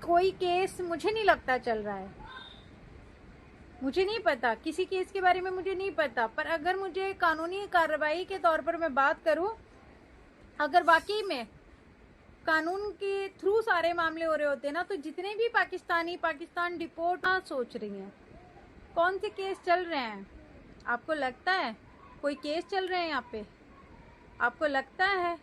कोई केस मुझे नहीं लगता चल रहा है, मुझे नहीं पता, किसी केस के बारे में मुझे नहीं पता। पर अगर मुझे कानूनी कार्रवाई के तौर पर मैं बात करूं, अगर वाकई में कानून के थ्रू सारे मामले हो रहे होते ना, तो जितने भी पाकिस्तानी पाकिस्तान डिपोर्ट सोच रही हैं, कौन से केस चल रहे हैं? आपको लगता है कोई केस चल रहे हैं यहाँ पे? आपको लगता है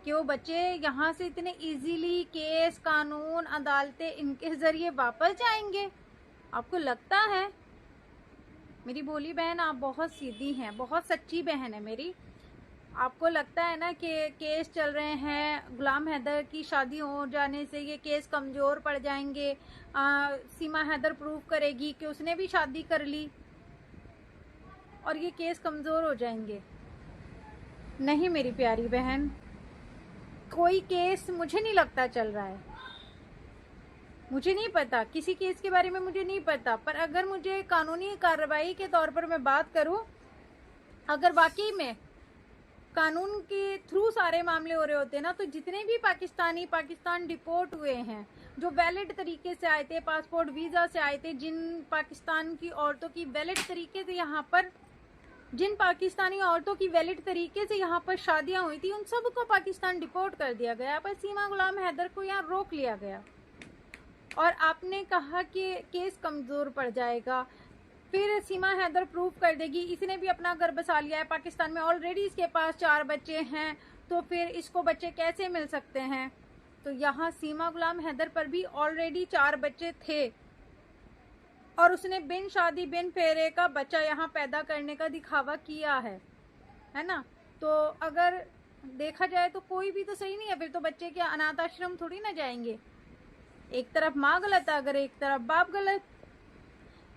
कि वो बच्चे यहाँ से इतने इजीली केस, कानून, अदालतें इनके जरिए वापस जाएंगे? आपको लगता है? मेरी भोली बहन, आप बहुत सीधी हैं, बहुत सच्ची बहन है मेरी। आपको लगता है ना कि केस चल रहे हैं, गुलाम हैदर की शादी हो जाने से ये केस कमज़ोर पड़ जाएंगे, सीमा हैदर प्रूव करेगी कि उसने भी शादी कर ली और ये केस कमज़ोर हो जाएंगे? नहीं मेरी प्यारी बहन, कोई केस मुझे नहीं लगता चल रहा है, मुझे नहीं पता, किसी केस के बारे में मुझे नहीं पता। पर अगर मुझे कानूनी कार्रवाई के तौर पर मैं बात करूं, अगर वाकई में कानून के थ्रू सारे मामले हो रहे होते ना, तो जितने भी पाकिस्तानी पाकिस्तान डिपोर्ट हुए हैं, जो वैलिड तरीके से आए थे, पासपोर्ट वीज़ा से आए थे, जिन पाकिस्तान की औरतों की वैलिड तरीके से यहाँ पर, जिन पाकिस्तानी औरतों की वैलिड तरीके से यहाँ पर शादियां हुई थी, उन सबको पाकिस्तान डिपोर्ट कर दिया गया। पर सीमा गुलाम हैदर को यहाँ रोक लिया गया और आपने कहा कि केस कमज़ोर पड़ जाएगा, फिर सीमा हैदर प्रूव कर देगी इसने भी अपना घर बसा लिया है पाकिस्तान में, ऑलरेडी इसके पास 4 बच्चे हैं, तो फिर इसको बच्चे कैसे मिल सकते हैं? तो यहाँ सीमा गुलाम हैदर पर भी ऑलरेडी 4 बच्चे थे और उसने बिन शादी बिन फेरे का बच्चा यहाँ पैदा करने का दिखावा किया है ना? तो अगर देखा जाए तो कोई भी तो सही नहीं है, फिर तो बच्चे क्या अनाथ आश्रम थोड़ी ना जाएंगे। एक तरफ माँ गलत है, अगर एक तरफ बाप गलत।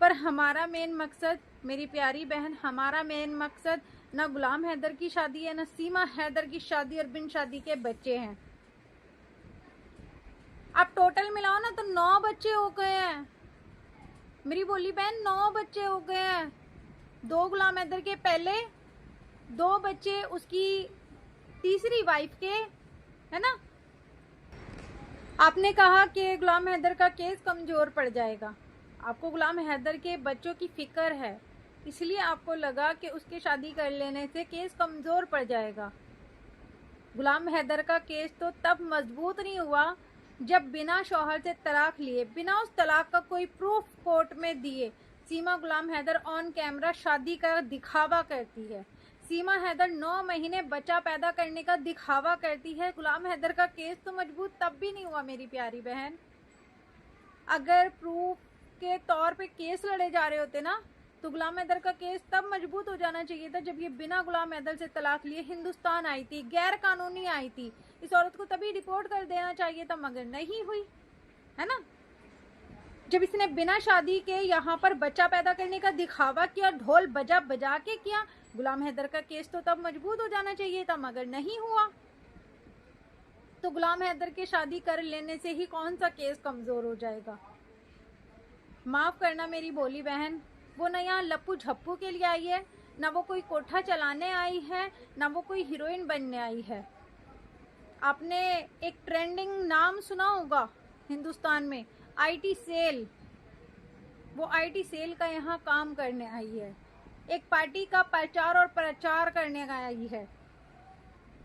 पर हमारा मेन मकसद, मेरी प्यारी बहन, हमारा मेन मकसद ना गुलाम हैदर की शादी है, ना सीमा हैदर की शादी और बिन शादी के बच्चे हैं। आप टोटल मिलाओ ना तो 9 बच्चे हो गए हैं मेरी बोली बहन, 9 बच्चे हो गए हैं। 2 गुलाम हैदर के पहले, 2 बच्चे उसकी तीसरी वाइफ के, है ना? आपने कहा कि गुलाम हैदर का केस कमजोर पड़ जाएगा, आपको गुलाम हैदर के बच्चों की फिक्र है, इसलिए आपको लगा कि उसके शादी कर लेने से केस कमजोर पड़ जाएगा। गुलाम हैदर का केस तो तब मजबूत नहीं हुआ जब बिना शौहर से तलाक लिए, बिना उस तलाक का कोई प्रूफ कोर्ट में दिए, सीमा गुलाम हैदर ऑन कैमरा शादी का दिखावा करती है। सीमा हैदर 9 महीने बच्चा पैदा करने का दिखावा करती है। गुलाम हैदर का केस तो मजबूत तब भी नहीं हुआ मेरी प्यारी बहन। अगर प्रूफ के तौर पे केस लड़े जा रहे होते ना, तो गुलाम हैदर का केस तब मजबूत हो जाना चाहिए था जब ये बिना गुलाम हैदर से तलाक लिए हिंदुस्तान आई थी, गैर कानूनी आई थी। इस औरत को तभी डिपोर्ट कर देना चाहिए था, मगर नहीं हुई, है ना? जब इसने बिना शादी के यहाँ पर बच्चा पैदा करने का दिखावा किया, ढोल बजा बजा के किया, गुलाम हैदर का केस तो तब मजबूत हो जाना चाहिए था, मगर नहीं हुआ। तो गुलाम हैदर के शादी कर लेने से ही कौन सा केस कमजोर हो जाएगा? माफ करना मेरी भोली बहन, वो ना यहाँ लप्पू झप्पू के लिए आई है, ना वो कोई कोठा चलाने आई है, ना वो कोई हीरोइन बनने आई है। आपने एक ट्रेंडिंग नाम सुना होगा हिंदुस्तान में, आईटी सेल। वो आईटी सेल का यहाँ काम करने आई है, एक पार्टी का प्रचार और प्रचार करने का आई है।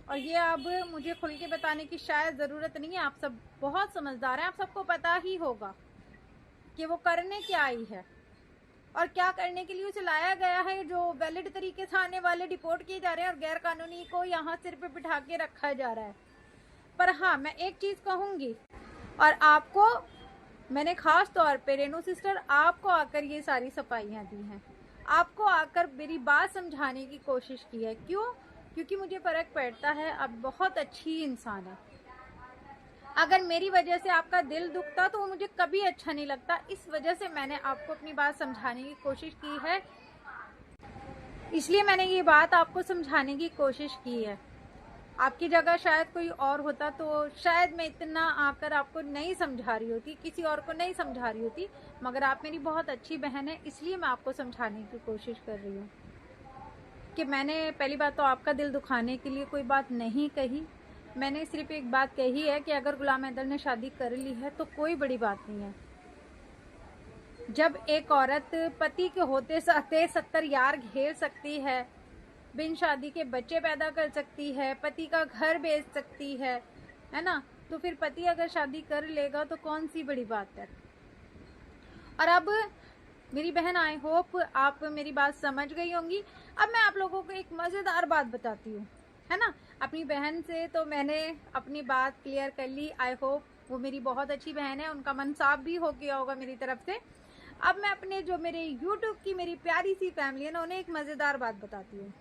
और ये अब मुझे खुल के बताने की शायद ज़रूरत नहीं है, आप सब बहुत समझदार हैं, आप सबको पता ही होगा कि वो करने क्या आई है और क्या करने के लिए उसे लाया गया है। जो वैलिड तरीके से आने वाले डिपोर्ट किए जा रहे हैं और गैर कानूनी को यहाँ सिर पे बिठा के रखा जा रहा है। पर हाँ, मैं एक चीज़ कहूँगी, और आपको मैंने ख़ास तौर पे रेनू सिस्टर आपको आकर ये सारी सफाइयाँ दी हैं, आपको आकर मेरी बात समझाने की कोशिश की है। क्यों? क्योंकि मुझे फ़र्क पड़ता है, आप बहुत अच्छी इंसान है। अगर मेरी वजह से आपका दिल दुखता तो वो मुझे कभी अच्छा नहीं लगता, इस वजह से मैंने आपको अपनी बात समझाने की कोशिश की है, इसलिए मैंने ये बात आपको समझाने की कोशिश की है। आपकी जगह शायद कोई और होता तो शायद मैं इतना आकर आपको नहीं समझा रही होती, किसी और को नहीं समझा रही होती, मगर आप मेरी बहुत अच्छी बहन है, इसलिए मैं आपको समझाने की कोशिश कर रही हूँ कि मैंने पहली बात तो आपका दिल दुखाने के लिए कोई बात नहीं कही, मैंने सिर्फ एक बात कही है कि अगर गुलाम हैदर ने शादी कर ली है तो कोई बड़ी बात नहीं है। जब एक औरत पति के होते साथे 70 यार घेर सकती है, बिन शादी के बच्चे पैदा कर सकती है, पति का घर बेच सकती है ना, तो फिर पति अगर शादी कर लेगा तो कौन सी बड़ी बात है। और अब मेरी बहन, आई होप आप मेरी बात समझ गई होंगी। अब मैं आप लोगों को एक मज़ेदार बात बताती हूँ, है ना। अपनी बहन से तो मैंने अपनी बात क्लियर कर ली। आई होप वो मेरी बहुत अच्छी बहन है, उनका मन साफ भी हो गया होगा मेरी तरफ से। अब मैं अपने जो मेरे यूट्यूब की मेरी प्यारी सी फैमिली है ना, उन्हें एक मज़ेदार बात बताती हूँ।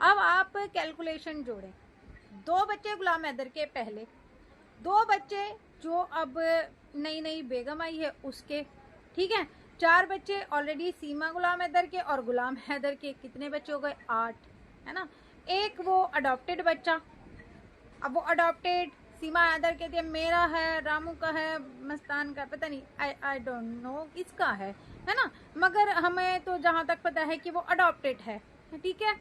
अब आप कैलकुलेशन जोड़ें, 2 बच्चे गुलाम हैदर के पहले, 2 बच्चे जो अब नई नई बेगम आई है उसके, ठीक है, 4 बच्चे ऑलरेडी सीमा गुलाम हैदर के, और गुलाम हैदर के कितने बच्चे हो गए, 8, है ना। एक वो अडॉप्टेड बच्चा, अब वो अडॉप्टेड सीमा हैदर कहती है मेरा है, रामू का है, मस्तान का, पता नहीं, आई डोंट नो किसका है ना, मगर हमें तो जहाँ तक पता है कि वो अडॉप्टेड है, ठीक है।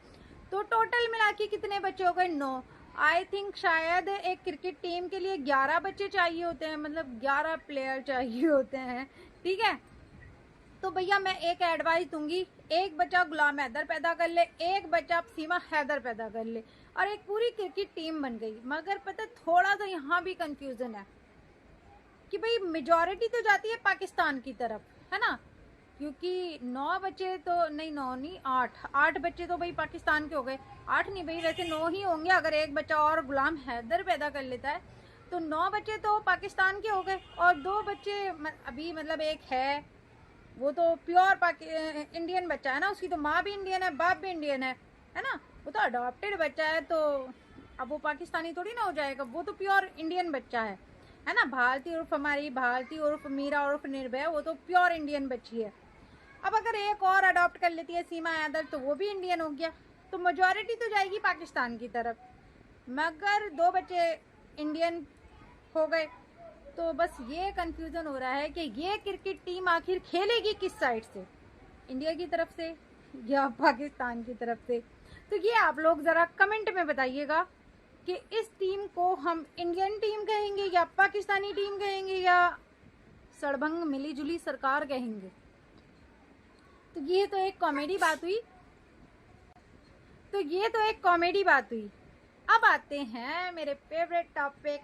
तो टोटल मिला के कितने बच्चे हो गए, 9। आई थिंक शायद एक क्रिकेट टीम के लिए 11 बच्चे चाहिए होते हैं, मतलब 11 प्लेयर चाहिए होते हैं, ठीक है। तो भैया मैं एक एडवाइस दूंगी, एक बच्चा गुलाम हैदर पैदा कर ले, एक बच्चा सीमा हैदर पैदा कर ले, और एक पूरी क्रिकेट टीम बन गई। मगर पता थोड़ा सा यहाँ भी कंफ्यूजन है कि भाई मेजॉरिटी तो जाती है पाकिस्तान की तरफ, है ना, क्योंकि 9 बच्चे तो नहीं, 9 नहीं, 8 बच्चे तो भाई पाकिस्तान के हो गए। 8 नहीं भाई, वैसे 9 ही होंगे, अगर एक बच्चा और गुलाम हैदर पैदा कर लेता है तो 9 बच्चे तो पाकिस्तान के हो गए, और 2 बच्चे अभी मतलब एक है वो तो प्योर इंडियन बच्चा है ना, उसकी तो माँ भी इंडियन है, बाप भी इंडियन है ना। वो तो अडॉप्टेड बच्चा है, तो अब वो पाकिस्तानी थोड़ी ना हो जाएगा, वो तो प्योर इंडियन बच्चा है ना। भारती उर्फ हमारी भारती उर्फ मीरा उर्फ निर्भया, वो तो प्योर इंडियन बच्ची है। अब अगर एक और अडॉप्ट कर लेती है सीमा हैदर तो वो भी इंडियन हो गया, तो मेजॉरिटी तो जाएगी पाकिस्तान की तरफ, मगर 2 बच्चे इंडियन हो गए। तो बस ये कंफ्यूजन हो रहा है कि ये क्रिकेट टीम आखिर खेलेगी किस साइड से, इंडिया की तरफ से या पाकिस्तान की तरफ से। तो ये आप लोग ज़रा कमेंट में बताइएगा कि इस टीम को हम इंडियन टीम कहेंगे या पाकिस्तानी टीम कहेंगे या सड़भंग मिली जुली सरकार कहेंगे। तो ये तो एक कॉमेडी बात हुई। अब आते हैं मेरे फेवरेट टॉपिक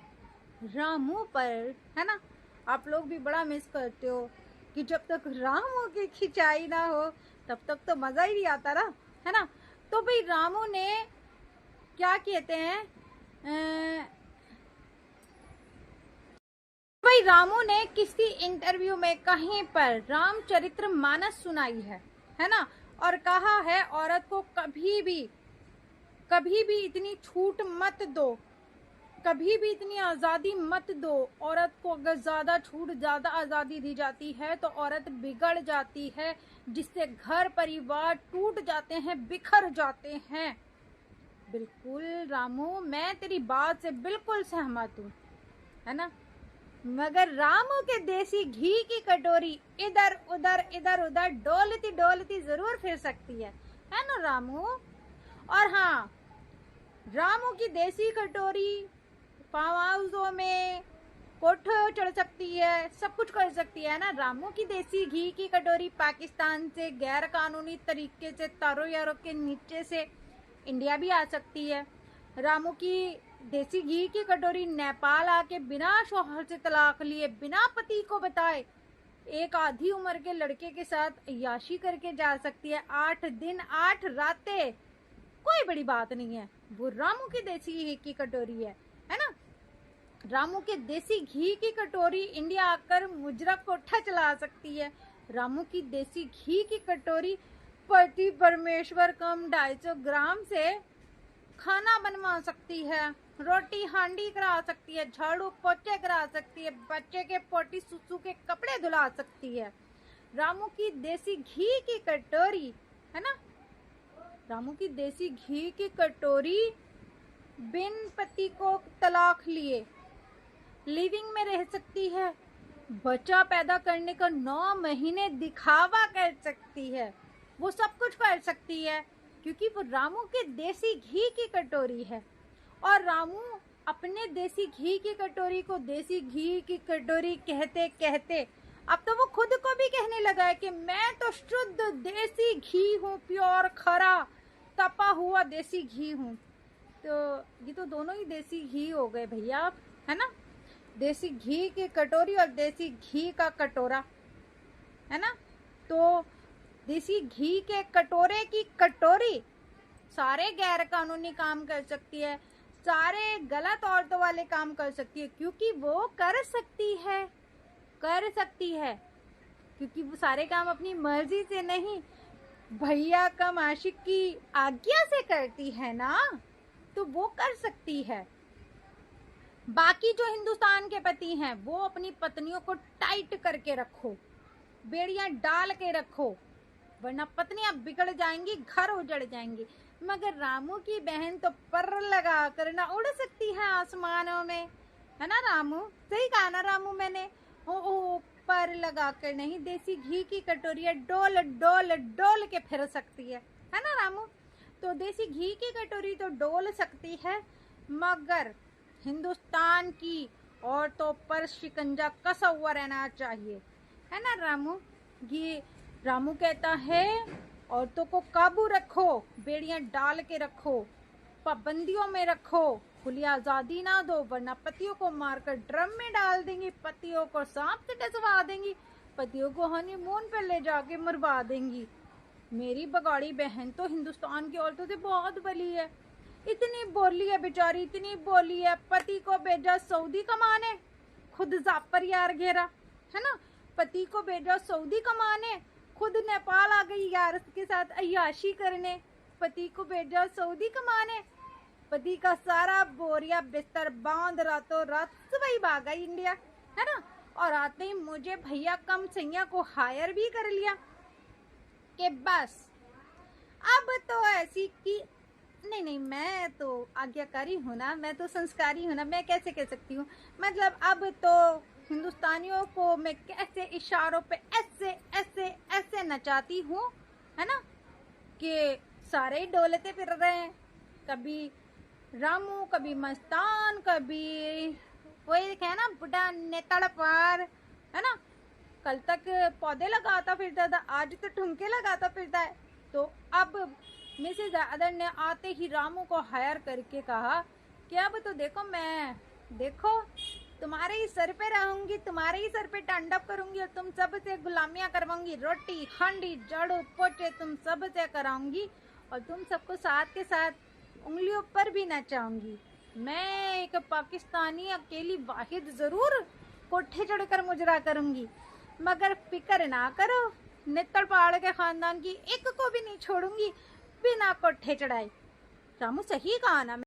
रामू पर, है ना। आप लोग भी बड़ा मिस करते हो कि जब तक रामू की खिंचाई ना हो तब तक तो मज़ा ही नहीं आता ना, है ना। तो भाई रामू ने क्या कहते हैं, भाई रामू ने किसी इंटरव्यू में कहीं पर रामचरितमानस सुनाई है ना, और कहा है औरत को कभी भी इतनी छूट मत दो, कभी भी इतनी आज़ादी मत दो। औरत को अगर ज़्यादा छूट, ज़्यादा आज़ादी दी जाती है तो औरत बिगड़ जाती है, जिससे घर परिवार टूट जाते हैं, बिखर जाते हैं। बिल्कुल रामू, मैं तेरी बात से बिल्कुल सहमत हूँ, है ना। मगर रामू के देसी घी की कटोरी इधर उधर डोलती जरूर फिर सकती है ना रामू। और हाँ, रामू की देसी कटोरी फार्म हाउसों में कोठे चढ़ सकती है, सब कुछ कर सकती है ना। रामू की देसी घी की कटोरी पाकिस्तान से गैर कानूनी तरीके से तारों यारों के नीचे से इंडिया भी आ सकती है। रामू की देसी घी की कटोरी नेपाल आके बिना शौहर से तलाक लिए, बिना पति को बताए, एक आधी उम्र के लड़के के साथ अय्याशी करके जा सकती है। 8 दिन 8 रातें, कोई बड़ी बात नहीं है। वो रामू की देसी घी की कटोरी है ना। रामू के देसी घी की कटोरी इंडिया आकर मुजरा कोठा चला सकती है। रामू की देसी घी की कटोरी पति परमेश्वर कम 250 ग्राम से खाना बनवा सकती है, रोटी हांडी करा सकती है, झाड़ू पोछे करा सकती है, बच्चे के पोटी सुसु के कपड़े धुला सकती है। रामू की देसी घी की कटोरी, है ना, रामू की देसी घी की कटोरी बिन पति को तलाक लिए लिविंग में रह सकती है, बच्चा पैदा करने का 9 महीने दिखावा कर सकती है, वो सब कुछ कर सकती है क्योंकि वो रामू के देसी घी की कटोरी है। और रामू अपने देसी घी की कटोरी को देसी घी की कटोरी कहते कहते अब तो वो खुद को भी कहने लगा है कि मैं तो शुद्ध देसी घी हूँ, प्योर खरा तपा हुआ देसी घी हूँ। तो ये तो दोनों ही देसी घी हो गए भैया आप, है ना। देसी घी की कटोरी और देसी घी का कटोरा, है ना। तो देसी घी के कटोरे की कटोरी सारे गैर कानूनी काम कर सकती है, सारे गलत औरतों वाले काम कर सकती है, क्योंकि वो कर सकती है क्योंकि वो सारे काम अपनी मर्जी से नहीं, भैया का आशिक की आज्ञा से करती है ना, तो वो कर सकती है। बाकी जो हिंदुस्तान के पति हैं वो अपनी पत्नियों को टाइट करके रखो, बेड़ियां डाल के रखो, वरना पत्नियां बिगड़ जाएंगी, घर उजड़ जाएंगी। मगर रामू की बहन तो पर लगा कर ना उड़ सकती है आसमानों में, है ना रामू, सही कहा ना रामू मैंने। ओ पर लगा कर नहीं, देसी घी की कटोरियां डोल डोल डोल के फिर सकती है ना रामू। तो देसी घी की कटोरी तो डोल सकती है, मगर हिंदुस्तान की औरतों पर शिकंजा कसा हुआ रहना चाहिए, है ना रामू। ये रामू कहता है औरतों को काबू रखो, बेड़ियां डाल के रखो, पाबंदियों में रखो, खुली आजादी ना दो, वरना पतियों को मारकर ड्रम में डाल देंगी, पतियों को सांप से डसवा देंगी, पतियों को हनीमून पे ले जाके मरवा देंगी। मेरी बगाड़ी बहन तो हिंदुस्तान की औरतों से बहुत बली है, इतनी बोली है बेचारी, इतनी बोली है। पति को भेजा सऊदी कमाने, खुद जापर यार घेरा, है ना। पति को भेजा सऊदी कमाने, खुद नेपाल आ गई यार के साथ अय्याशी करने। पति को भेजा सऊदी कमाने, पति का सारा बोरिया बिस्तर बांध रातों रात सुबह भागा इंडिया, है ना। और आते ही मुझे भैया कम सैया को हायर भी कर लिया कि बस अब तो ऐसी की नहीं, मैं तो आज्ञाकारी हूँ ना, मैं तो संस्कारी हूँ ना, मैं कैसे कह सकती हूँ, मतलब अब तो हिंदुस्तानियों को मैं कैसे इशारों पे ऐसे ऐसे ऐसे नचाती हूँ, है ना, कि सारे डोलते फिर रहे हैं। कभी रामू, कभी मस्तान, कभी वही है ना बुढ़ा नेतड़ पर, है ना। कल तक पौधे लगाता फिरता था, आज तो ठुमके लगाता फिरता है। तो अब मिसेज अदर ने आते ही रामू को हायर करके कहा कि अब तो देखो तुम्हारे ही सर पे रहूंगी, तुम्हारे ही सर पे टांडव करूंगी और तुम सब से गुलामियां करवाऊंगी, रोटी हांडी झाड़ू पोछे तुम सब से कराऊंगी और तुम सबको साथ के साथ उंगलियों पर भी नचाऊंगी। मैं एक पाकिस्तानी अकेली वाहिद जरूर कोठे चढ़कर मुजरा करूंगी, मगर फिक्र ना करो, नेतड़ पहाड़ के खानदान की एक को भी नहीं छोड़ूंगी बिना कोठे चढ़ाए। रामू सही कहा ना।